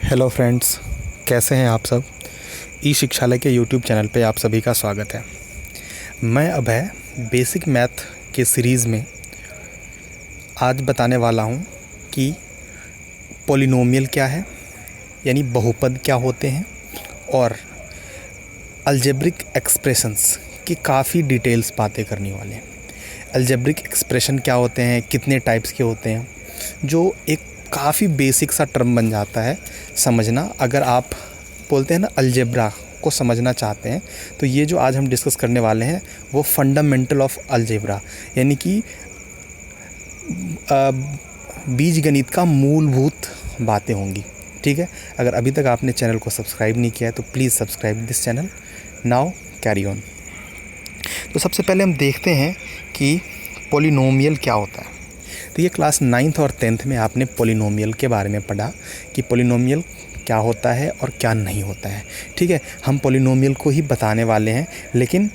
Hello friends, कैसे हैं आप सब। ई शिक्षालय के यूट्यूब चैनल पे आप सभी का स्वागत है। मैं अभय बेसिक मैथ के सीरीज़ में आज बताने वाला हूं कि पॉलिनोमियल क्या है, यानी बहुपद क्या होते हैं, और अलजेब्रिक एक्सप्रेशंस की काफ़ी डिटेल्स बातें करने वाले हैं। अलजेब्रिक एक्सप्रेशन क्या होते हैं, कितने टाइप्स के होते हैं, जो एक काफ़ी बेसिक सा टर्म बन जाता है समझना। अगर आप बोलते हैं ना अलजेब्रा को समझना चाहते हैं, तो ये जो आज हम डिस्कस करने वाले हैं वो फंडामेंटल ऑफ अलजेब्रा, यानी कि बीजगणित का मूलभूत बातें होंगी। ठीक है, अगर अभी तक आपने चैनल को सब्सक्राइब नहीं किया है तो please subscribe this channel. Now carry on. तो सबसे पहले हम देखते हैं कि पॉलिनोमियल क्या होता है। तो ये क्लास 9th और 10th में आपने पॉलिनोमियल के बारे में पढ़ा कि पॉलिनोमियल क्या होता है और क्या नहीं होता है। ठीक है, हम पॉलिनोमियल को ही बताने वाले हैं, लेकिन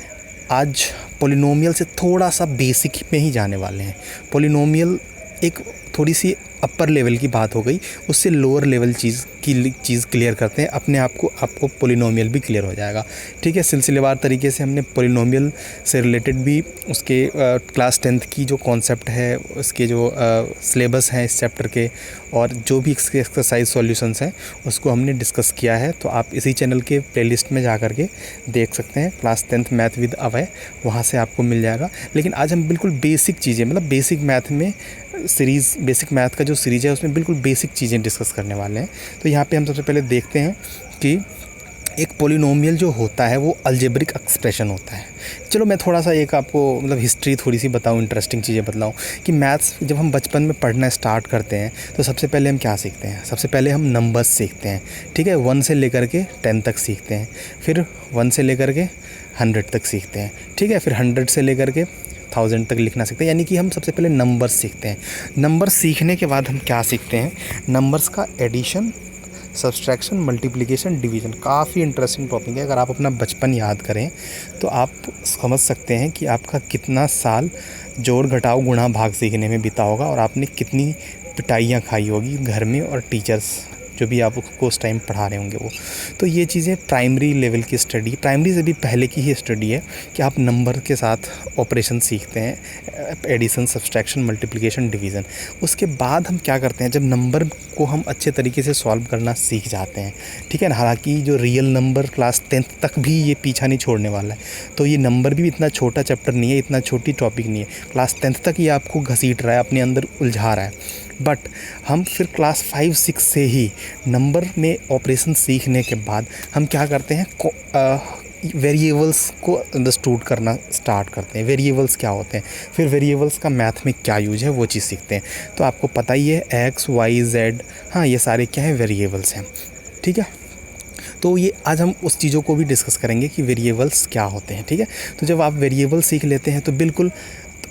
आज पॉलिनोमियल से थोड़ा सा बेसिक में ही जाने वाले हैं। पॉलिनोमियल एक थोड़ी सी अपर लेवल की बात हो गई, उससे लोअर लेवल चीज़ क्लियर करते हैं अपने आपको पॉलिनोमियल भी क्लियर हो जाएगा। ठीक है, सिलसिलेवार तरीके से हमने पॉलिनोमियल से रिलेटेड भी उसके क्लास 10th की जो कॉन्सेप्ट है, उसके जो सिलेबस हैं इस चैप्टर के, और जो भी इसके एक्सरसाइज सॉल्यूशंस हैं उसको हमने डिस्कस किया है। तो आप इसी चैनल के प्लेलिस्ट में जा कर के देख सकते हैं, क्लास 10th मैथ विद अभय, वहाँ से आपको मिल जाएगा। लेकिन आज हम बिल्कुल बेसिक चीज़ें, मतलब बेसिक मैथ में सीरीज़, बेसिक मैथ का जो सीरीज़ है उसमें बिल्कुल बेसिक चीज़ें डिस्कस करने वाले हैं। तो यहाँ पे हम सबसे पहले देखते हैं कि एक पॉलिनोमियल जो होता है वो अलजेब्रिक एक्सप्रेशन होता है। चलो मैं थोड़ा सा एक आपको मतलब हिस्ट्री थोड़ी सी बताऊँ, इंटरेस्टिंग चीज़ें बताऊँ कि मैथ्स जब हम बचपन में पढ़ना स्टार्ट करते हैं तो सबसे पहले हम क्या सीखते हैं। सबसे पहले हम नंबर्स सीखते हैं। ठीक है, 1 से लेकर के 10 तक सीखते हैं, फिर 1 से लेकर के 100 तक सीखते हैं। ठीक है, फिर 100 से लेकर के 1000 तक लिखना सीखते हैं, यानी कि हम सबसे पहले नंबर्स सीखते हैं। नंबर सीखने के बाद हम क्या सीखते हैं, नंबर्स का एडिशन, सब्सट्रैक्शन, मल्टीप्लिकेशन, डिवीज़न। काफ़ी इंटरेस्टिंग टॉपिक है। अगर आप अपना बचपन याद करें तो आप समझ सकते हैं कि आपका कितना साल जोड़ घटाव गुणा भाग सीखने में बीता होगा, और आपने कितनी पिटाइयाँ खाई होगी घर में, और टीचर्स जो भी आपको उस टाइम पढ़ा रहे होंगे वो। तो ये चीज़ें प्राइमरी लेवल की स्टडी, प्राइमरी से भी पहले की ही स्टडी है कि आप नंबर के साथ ऑपरेशन सीखते हैं, एडिशन, सब्सट्रैक्शन, मल्टीप्लिकेशन, डिवीज़न। उसके बाद हम क्या करते हैं, जब नंबर को हम अच्छे तरीके से सॉल्व करना सीख जाते हैं, ठीक है ना। हालांकि जो रियल नंबर क्लास 10th तक भी ये पीछा नहीं छोड़ने वाला है, तो ये नंबर भी इतना छोटा चैप्टर नहीं है, इतना छोटी टॉपिक नहीं है। क्लास 10th तक ये आपको घसीट रहा है, अपने अंदर उलझा रहा है। बट हम फिर क्लास 5-6 से ही नंबर में ऑपरेशन सीखने के बाद हम क्या करते हैं, वेरिएबल्स को अंडरस्टूड करना स्टार्ट करते हैं। वेरिएबल्स क्या होते हैं, फिर वेरिएबल्स का मैथ में क्या यूज है वो चीज़ सीखते हैं। तो आपको पता ही है एक्स, वाई, जेड, हाँ ये सारे क्या है, वेरिएबल्स हैं। ठीक है, तो ये आज हम उस चीज़ों को भी डिस्कस करेंगे कि वेरिएबल्स क्या होते हैं। ठीक है, तो जब आप वेरिएबल सीख लेते हैं तो बिल्कुल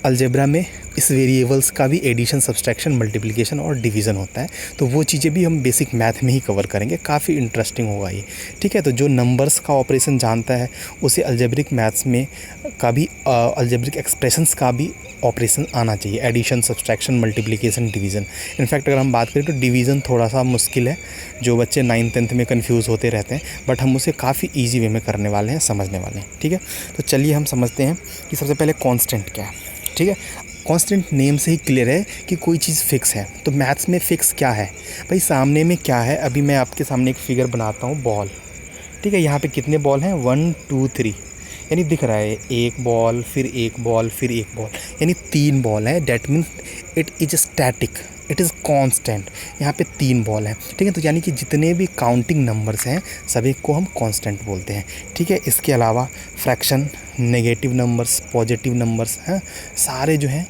अलजेब्रा में इस वेरिएबल्स का भी एडिशन, सब्सट्रैक्शन, मल्टीप्लिकेशन और डिवीज़न होता है। तो वो चीज़ें भी हम बेसिक मैथ में ही कवर करेंगे, काफ़ी इंटरेस्टिंग होगा ये। ठीक है, तो जो नंबर्स का ऑपरेशन जानता है उसे अलजेब्रिक मैथ्स में का भी अलजेब्रिक एक्सप्रेशंस का भी ऑपरेशन आना चाहिए, addition, subtraction, multiplication, division. In fact अगर हम बात करें तो डिवीज़न थोड़ा सा मुश्किल है, जो बच्चे 9th 10th में कन्फ्यूज़ होते रहते हैं, बट हम उसे काफ़ी ईजी वे में करने वाले हैं, समझने वाले हैं। ठीक है, तो चलिए हम समझते हैं कि सबसे पहले कांस्टेंट क्या है। ठीक है, कांस्टेंट नेम से ही क्लियर है कि कोई चीज़ फिक्स है। तो मैथ्स में फिक्स क्या है भाई, सामने में क्या है। अभी मैं आपके सामने एक फिगर बनाता हूँ, बॉल। ठीक है, यहाँ पे कितने बॉल हैं, 1 2 3, यानी दिख रहा है एक बॉल, फिर एक बॉल, फिर एक बॉल, यानी 3 बॉल हैं। That means it is static, it is constant. यहाँ पे 3 बॉल हैं। ठीक है, तो यानी कि जितने भी काउंटिंग नंबर्स हैं सभी को हम कांस्टेंट बोलते हैं। ठीक है, इसके अलावा fraction, negative numbers, positive numbers हैं, सारे जो हैं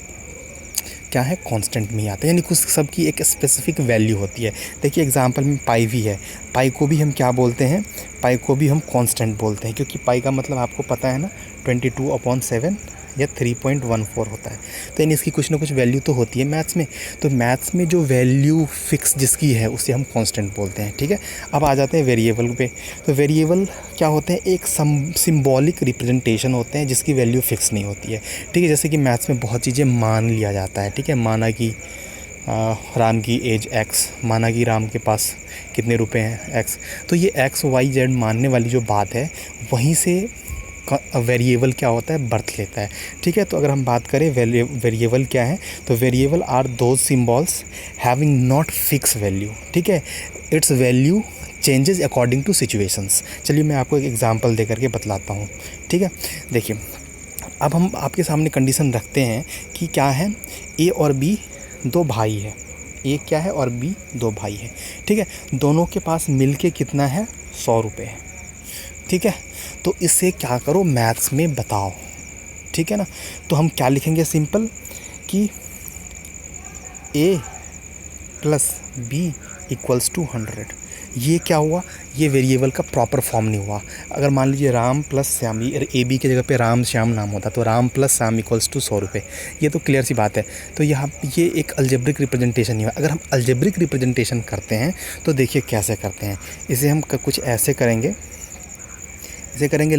क्या है, कांस्टेंट में ही आते हैं, यानी कुछ सब की एक स्पेसिफिक वैल्यू होती है। देखिए एग्जांपल में पाई भी है, पाई को भी हम क्या बोलते हैं, पाई को भी हम कांस्टेंट बोलते हैं, क्योंकि पाई का मतलब आपको पता है ना, 22/7 या 3.14 होता है। तो यानी इसकी कुछ ना कुछ वैल्यू तो होती है मैथ्स में। तो मैथ्स में जो वैल्यू फिक्स जिसकी है उसे हम कांस्टेंट बोलते हैं। ठीक है, अब आ जाते हैं वेरिएबल पे। तो वेरिएबल क्या होते हैं, एक सिंबॉलिक रिप्रेजेंटेशन होते हैं जिसकी वैल्यू फिक्स नहीं होती है। ठीक है, जैसे कि मैथ्स में बहुत चीज़ें मान लिया जाता है। ठीक है, माना कि राम की एज x, माना कि राम के पास कितने रुपए हैं x, तो ये x y z मानने वाली जो बात है वहीं से वेरिएबल क्या होता है, बर्थ लेता है। ठीक है, तो अगर हम बात करें वेरिएबल क्या है, तो variable are those symbols having not fix value. ठीक है, its value changes according to situations. चलिए मैं आपको एक एग्जांपल दे करके बतलाता हूँ। ठीक है, देखिए अब हम आपके सामने कंडीशन रखते हैं कि क्या है, ए और बी दो भाई है, ए क्या है और बी दो भाई है। ठीक है, दोनों के पास मिलके कितना है, 100 रुपये है। ठीक है, तो इससे क्या करो, मैथ्स में बताओ। ठीक है ना, तो हम क्या लिखेंगे, सिंपल कि ए प्लस बी इक्वल्स टू 100। ये क्या हुआ, ये वेरिएबल का प्रॉपर फॉर्म नहीं हुआ। अगर मान लीजिए Ram plus Shyam, A B की जगह पे राम श्याम नाम होता तो Ram plus Shyam equals to 100 रुपये। ये तो क्लियर सी बात है। तो यहाँ ये एक अल्जेब्रिक रिप्रेजेंटेशन नहीं हुआ। अगर हम अल्जेब्रिक रिप्रेजेंटेशन करते हैं तो देखिए कैसे करते हैं। इसे हम कुछ ऐसे करेंगे, इसे करेंगे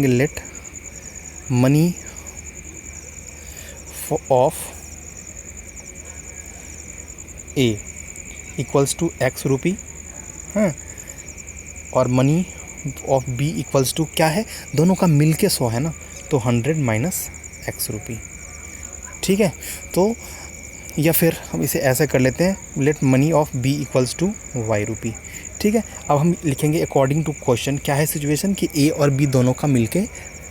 let money of A equals to x rupee, हाँ, और money of B equals to क्या है, दोनों का मिल के 100 है ना, तो 100 माइनस x रुपी। ठीक है, तो या फिर हम इसे ऐसे कर लेते हैं, let money of B equals to y rupee. ठीक है, अब हम लिखेंगे अकॉर्डिंग टू क्वेश्चन, क्या है सिचुएशन कि ए और बी दोनों का मिलके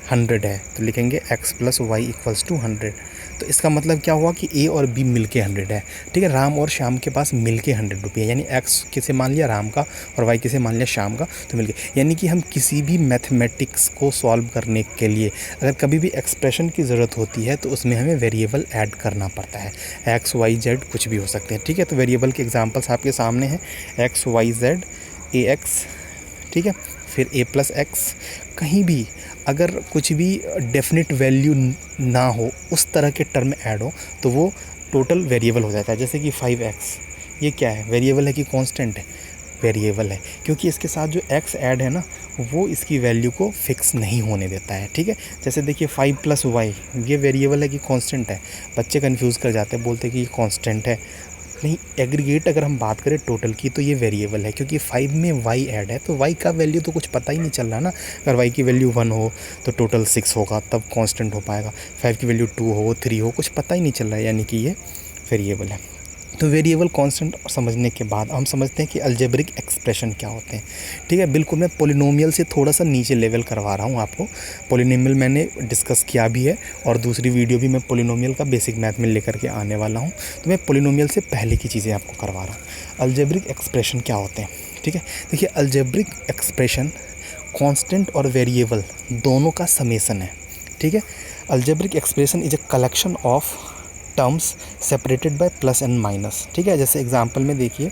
100 है, तो लिखेंगे x plus Y equals to 100। तो इसका मतलब क्या हुआ कि ए और बी मिलके 100 है। ठीक है, राम और श्याम के पास मिलके 100 रुपये, यानी x किसे मान लिया, राम का, और y किसे मान लिया, श्याम का, तो मिलके। यानी कि हम किसी भी मैथमेटिक्स को सॉल्व करने के लिए अगर कभी भी एक्सप्रेशन की ज़रूरत होती है तो उसमें हमें वेरिएबल ऐड करना पड़ता है। x y z कुछ भी हो सकते हैं। ठीक है, तो वेरिएबल के एग्जाम्पल्स आपके सामने हैं, x y z ए एक्स, ठीक है, फिर ए प्लस एक्स। कहीं भी अगर कुछ भी डेफिनेट वैल्यू ना हो, उस तरह के टर्म ऐड हो, तो वो टोटल वेरिएबल हो जाता है। जैसे कि 5x, ये क्या है, वेरिएबल है कि कांस्टेंट है, वेरिएबल है, क्योंकि इसके साथ जो x ऐड है ना वो इसकी वैल्यू को फिक्स नहीं होने देता है। ठीक है, जैसे देखिए 5 प्लस वाई, ये वेरिएबल है कि कांस्टेंट है। बच्चे कंफ्यूज कर जाते हैं, बोलते हैं कि ये कांस्टेंट है। नहीं, एग्रीगेट अगर हम बात करें टोटल की तो ये वेरिएबल है, क्योंकि 5 में y ऐड है, तो y का वैल्यू तो कुछ पता ही नहीं चल रहा ना। अगर y की वैल्यू 1 हो तो टोटल 6 होगा, तब कांस्टेंट हो पाएगा। 5 की वैल्यू 2 हो, 3 हो, कुछ पता ही नहीं चल रहा है, यानी कि ये वेरिएबल है। तो वेरिएबल कांस्टेंट समझने के बाद हम समझते हैं कि अलजेब्रिक एक्सप्रेशन क्या होते हैं। ठीक है, बिल्कुल मैं पॉलिनोमियल से थोड़ा सा नीचे लेवल करवा रहा हूँ आपको। पॉलिनोमियल मैंने डिस्कस किया भी है और दूसरी वीडियो भी मैं पॉलिनोमियल का बेसिक मैथ में लेकर के आने वाला हूँ, तो मैं पॉलिनोमियल से पहले की चीज़ें आपको करवा रहा हूँ। अलजेब्रिक एक्सप्रेशन क्या होते हैं, ठीक है, देखिए अलजेब्रिक एक्सप्रेशन कॉन्स्टेंट और वेरिएबल दोनों का समेसन है। ठीक है, algebraic expression is a collection of terms separated by plus and minus. ठीक है, जैसे एग्जांपल में देखिए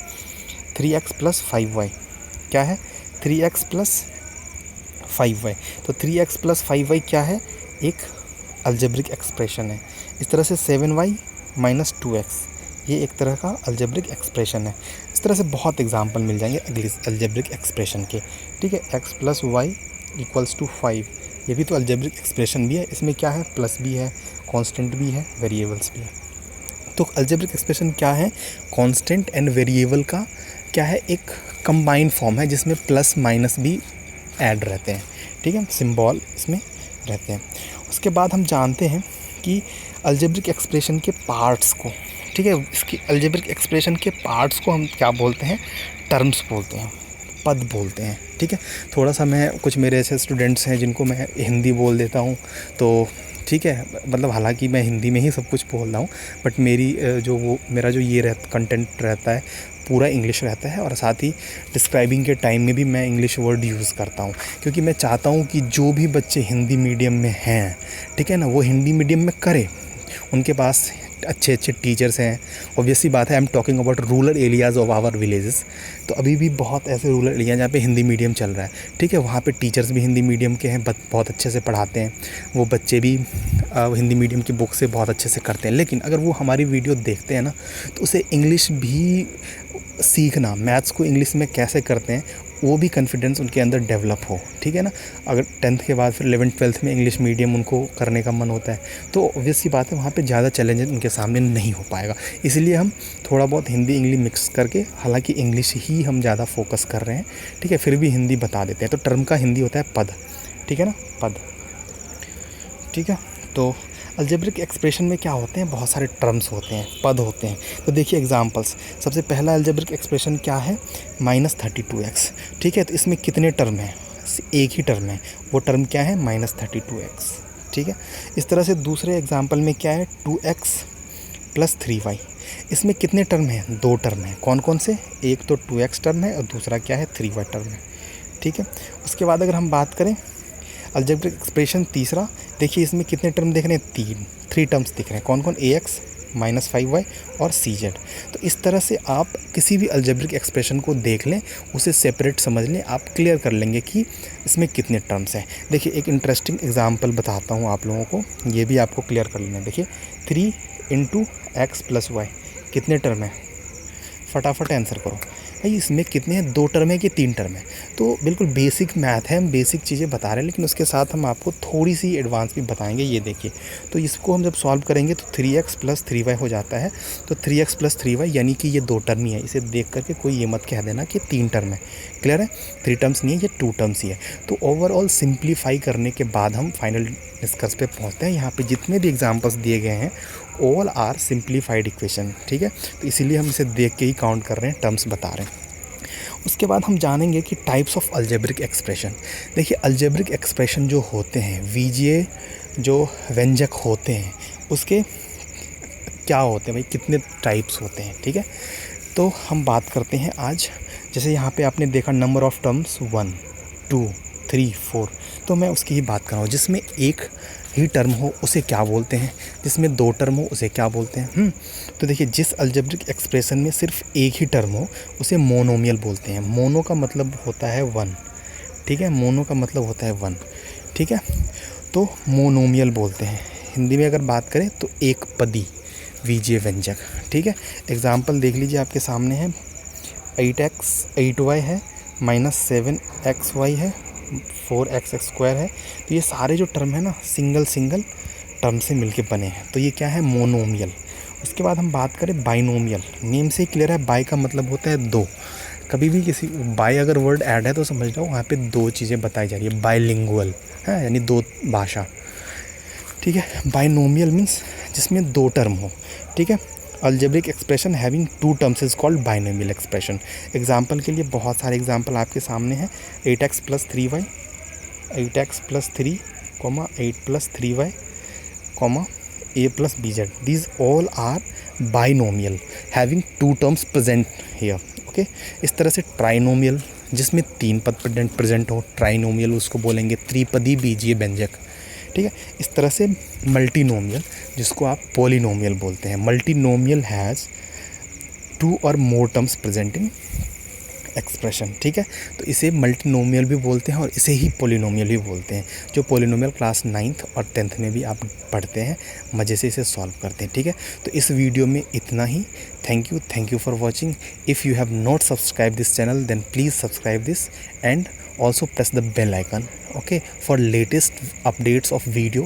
3x प्लस 5y, क्या है, 3x प्लस 5y, तो 3x प्लस 5y क्या है, एक अलजेब्रिक एक्सप्रेशन है। इस तरह से 7y माइनस 2x, ये एक तरह का अलजेब्रिक एक्सप्रेशन है। इस तरह से बहुत एग्जांपल मिल जाएंगे अगली अलजेब्रिक एक्सप्रेशन के। ठीक है, x plus Y equals to 5, ये भी तो अलजेब्रिक एक्सप्रेशन भी है, इसमें क्या है, प्लस भी है, कांस्टेंट भी है, वेरिएबल्स भी है। तो अलजेब्रिक एक्सप्रेशन क्या है, कांस्टेंट एंड वेरिएबल का क्या है, एक कंबाइंड फॉर्म है जिसमें प्लस माइनस भी ऐड रहते हैं। ठीक है, सिंबल इसमें रहते हैं। उसके बाद हम जानते हैं कि अलजेब्रिक एक्सप्रेशन के पार्ट्स को, ठीक है, इसकी अलजेब्रिक एक्सप्रेशन के पार्ट्स को हम क्या बोलते हैं, टर्म्स बोलते हैं, पद बोलते हैं। ठीक है, थोड़ा सा मैं, कुछ मेरे ऐसे स्टूडेंट्स हैं जिनको मैं हिंदी बोल देता हूँ, तो ठीक है, मतलब हालांकि मैं हिंदी में ही सब कुछ बोल रहा हूँ, बट मेरी मेरा जो ये कंटेंट रहता है पूरा इंग्लिश रहता है, और साथ ही डिस्क्राइबिंग के टाइम में भी मैं इंग्लिश वर्ड यूज़ करता हूँ, क्योंकि मैं चाहता हूँ कि जो भी बच्चे हिंदी मीडियम में हैं, ठीक है ना, वो हिंदी मीडियम में करें, उनके पास अच्छे अच्छे टीचर्स हैं। ऑब्वियसली बात है, I am talking about rural areas of our villages, तो अभी भी बहुत ऐसे रूरल एरिया जहाँ पे हिंदी मीडियम चल रहा है। ठीक है, वहाँ पे टीचर्स भी हिंदी मीडियम के हैं, बहुत अच्छे से पढ़ाते हैं, वो बच्चे भी हिंदी मीडियम की बुक से बहुत अच्छे से करते हैं। लेकिन अगर वो हमारी वीडियो देखते हैं ना, तो उसे इंग्लिश भी सीखना, मैथ्स को इंग्लिश में कैसे करते हैं वो भी कॉन्फिडेंस उनके अंदर डेवलप हो, ठीक है ना। अगर 10th के बाद फिर 11th 12th में इंग्लिश मीडियम उनको करने का मन होता है तो ऑब्वियस सी बात है वहाँ पे ज़्यादा चैलेंजेस उनके सामने नहीं हो पाएगा। इसलिए हम थोड़ा बहुत हिंदी इंग्लिश मिक्स करके, हालांकि इंग्लिश ही हम ज़्यादा फोकस कर रहे हैं, ठीक है, फिर भी हिंदी बता देते हैं। तो टर्म का हिंदी होता है पद, ठीक है ना, पद, ठीक है। तो अलजेब्रिक एक्सप्रेशन में क्या होते हैं, बहुत सारे टर्म्स होते हैं, पद होते हैं। तो देखिए एग्जांपल्स, सबसे पहला अलजेब्रिक एक्सप्रेशन क्या है, -32x, ठीक है। तो इसमें कितने टर्म हैं, एक ही टर्म है, वो टर्म क्या है, -32x, ठीक है। इस तरह से दूसरे एग्जांपल में क्या है, 2x + 3y, इसमें कितने टर्म हैं, दो टर्म हैं। कौन कौन से, एक तो 2x टर्म है और दूसरा क्या है, 3y टर्म है, ठीक है। उसके बाद अगर हम बात करें अलजेब्रिक एक्सप्रेशन तीसरा, देखिए इसमें कितने टर्म देख रहे हैं, 3 टर्म्स दिख रहे हैं। कौन कौन, ax -5y और cz। तो इस तरह से आप किसी भी अलजेब्रिक एक्सप्रेशन को देख लें, उसे सेपरेट समझ लें, आप क्लियर कर लेंगे कि इसमें कितने टर्म्स हैं। देखिए एक इंटरेस्टिंग एग्जांपल बताता हूँ आप लोगों को, ये भी आपको क्लियर कर लेना है। देखिए 3 × x + y कितने टर्म है, फटाफट आंसर करो भाई। इसमें कितने हैं, 2 टर्म है कि 3 टर्म है। तो बिल्कुल बेसिक मैथ है, हम बेसिक चीज़ें बता रहे हैं, लेकिन उसके साथ हम आपको थोड़ी सी एडवांस भी बताएंगे। ये देखिए, तो इसको हम जब सॉल्व करेंगे तो 3x + 3y हो जाता है। तो 3x + 3y यानी कि ये 2 टर्म ही है। इसे देख करके कोई ये मत कह देना कि 3 टर्म है, क्लियर है, 3 टर्म्स नहीं है, ये 2 टर्म्स ही है। तो ओवरऑल सिंप्लीफाई करने के बाद हम फाइनल निष्कर्ष पे पहुँचते हैं। यहाँ पे जितने भी एग्जाम्पल्स दिए गए हैं ऑल आर सिंप्लीफाइड इक्वेशन, ठीक है। तो इसीलिए हम इसे देख के ही काउंट कर रहे हैं, टर्म्स बता रहे हैं। उसके बाद हम जानेंगे कि टाइप्स ऑफ अलजेब्रिक एक्सप्रेशन। देखिए अलजेब्रिक एक्सप्रेशन जो होते हैं, बीजीय जो व्यंजक होते हैं, उसके क्या होते हैं भाई, कितने टाइप्स होते हैं, ठीक है। तो हम बात करते हैं आज, जैसे यहाँ पे आपने देखा नंबर ऑफ़ टर्म्स 1 2 3 4, तो मैं उसकी ही बात कर रहा हूँ। जिसमें एक ही टर्म हो उसे क्या बोलते हैं, जिसमें 2 टर्म हो उसे क्या बोलते हैं। तो देखिए जिस अलजेब्रिक एक्सप्रेशन में सिर्फ एक ही टर्म हो उसे मोनोमियल बोलते हैं। मोनो का मतलब होता है 1, ठीक है, मोनो का मतलब होता है 1, ठीक है। तो मोनोमियल बोलते हैं। हिंदी में अगर बात करें तो एक पदी बीजीय व्यंजक, ठीक है। एग्जाम्पल देख लीजिए, आपके सामने है 8y है, -7xy है, 4x² है। तो ये सारे जो टर्म है ना, सिंगल टर्म से मिलके बने हैं, तो ये क्या है, मोनोमियल। उसके बाद हम बात करें बाइनोमियल, नेम से ही क्लियर है, बाई का मतलब होता है 2। कभी भी किसी बाई अगर वर्ड ऐड है तो समझ लो वहाँ पे 2 चीज़ें बताई जा रही है, बाइलिंगुअल है, यानी 2 भाषा, ठीक है। बाइनोमियल मीन्स जिसमें 2 टर्म हो, ठीक है। Algebraic expression having 2 terms is called binomial expression. Example के लिए बहुत सारे एग्जाम्पल आपके सामने हैं, 8x + 3y, 8x + 3, 8 + 3y, a + bz, these all are binomial having 2 terms present here, okay. इस तरह से ट्राइनोमियल जिसमें 3 पद प्रेजेंट हो, ट्राइनोमियल उसको बोलेंगे त्रिपदी बीजीय व्यंजक, ठीक है। इस तरह से मल्टीनोमियल जिसको आप पॉलिनोमियल बोलते हैं। मल्टीनोमियल हैज़ 2 और मोर टर्म्स प्रेजेंट इन एक्सप्रेशन, ठीक है। तो इसे मल्टीनोमियल भी बोलते हैं और इसे ही पॉलिनोमियल भी बोलते हैं। जो पॉलिनोमियल क्लास 9th और 10th में भी आप पढ़ते हैं, मज़े से इसे सॉल्व करते हैं, ठीक है। तो इस वीडियो में इतना ही। Thank you for watching. If you have not subscribe this channel then please subscribe this and also press the bell icon, okay, for latest updates of video